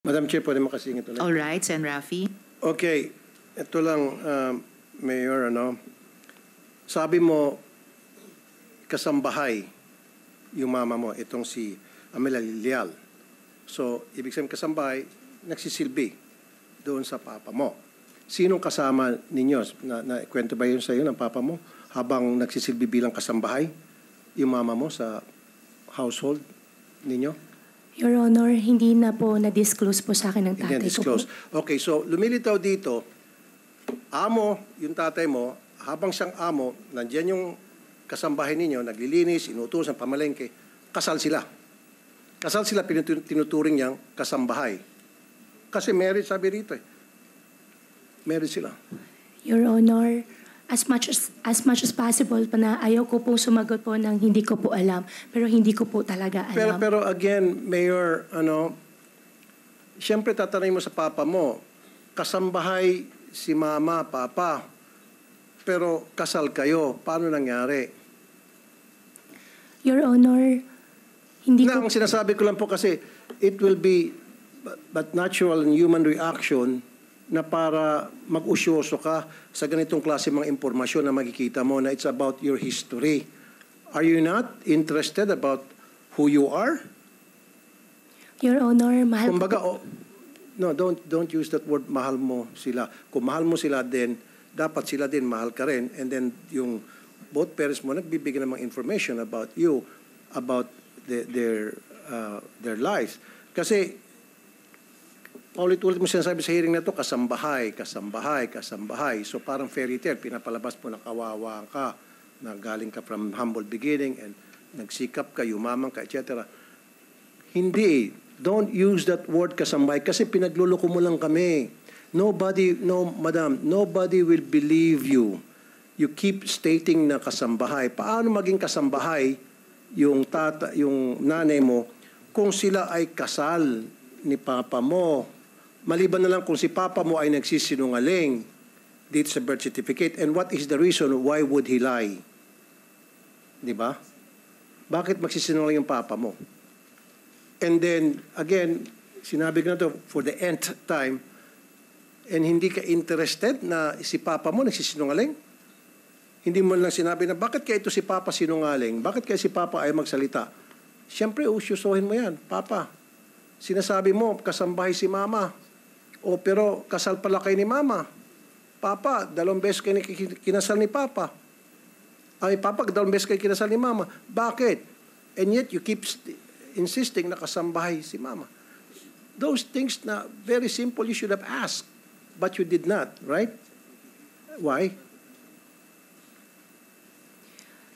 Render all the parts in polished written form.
Madam Chair, pwede makasingit ulit. All right, Sen. Raffy. Okay, ito lang, Mayor, sabi mo, kasambahay yung mama mo, itong si Amela Lilial. So, ibig sabihin kasambahay, nagsisilbi doon sa papa mo. Sinong kasama ninyo? Kwento ba yun sa iyo ng papa mo habang nagsisilbi bilang kasambahay yung mama mo sa household ninyo? Your Honor, hindi na po na-disclose po sa akin ng tatay ko po. Okay, so lumilitaw dito, amo, yung tatay mo, habang siyang amo, nandiyan yung kasambahay ninyo, naglilinis, inutusan, pamalengke, kasal sila. Kasal sila, tinuturing niyang kasambahay. Kasi married, sabi rito eh. Married sila. Your Honor, as much as possible pa na ayaw ko pong sumagot po ng hindi ko po alam. Pero hindi ko po talaga alam. Pero again, Mayor, siyempre tatanungin mo sa papa mo, kasambahay si mama, papa, pero kasal kayo, paano nangyari? Your Honor, hindi ko... Ang sinasabi ko lang po kasi, it will be but natural and human reaction na para mag-usyoso ka sa ganitong klase mga impormasyon na makikita mo na it's about your history. Are you not interested about who you are? Your Honor, mahal Kumbaga, ko... no, don't use that word, mahal mo sila. Kung mahal mo sila din, dapat sila din mahal ka rin. And then yung both parents mo nagbibigay ng mga information about you, about their lives. Kasi ulit-ulit mo sinasabi sa hearing na ito, kasambahay. So parang fairy tale, pinapalabas mo na kawawa ka, na galing ka from humble beginning and nagsikap ka, yumaman ka, etc. Hindi. Don't use that word kasambahay kasi pinagluloko mo lang kami. Madam, nobody will believe you. You keep stating na kasambahay. Paano maging kasambahay yung nanay mo kung sila ay kasal ni papa mo? Maliban na lang kung si papa mo ay nagsisinungaling dito sa birth certificate. And what is the reason why would he lie? Di ba? Bakit magsisinungaling yung papa mo? And then, again, sinabi ko na to for the nth time, and hindi ka interested na si papa mo nagsisinungaling? Hindi mo lang sinabi na, bakit kaya ito si papa sinungaling? Bakit kaya si papa ay magsalita? Siyempre, usyusohin mo yan. Papa, sinasabi mo, kasambahay si mama. O pero kasal pala kayo ni mama. Papa, 2 beses kayo kinasal ni papa. Ay, papa, 2 beses kayo kinasal ni mama. Bakit? And yet, you keep insisting na kasambahay si mama. Those things na very simple, you should have asked. But you did not, right? Why?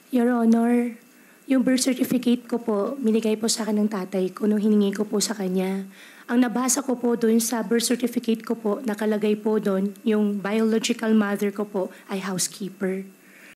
Your Honor, yung birth certificate ko po, binigay po sa akin ng tatay ko nung hiningi ko po sa kanya. Ang nabasa ko po doon sa birth certificate ko po, nakalagay po doon, yung biological mother ko po ay housekeeper.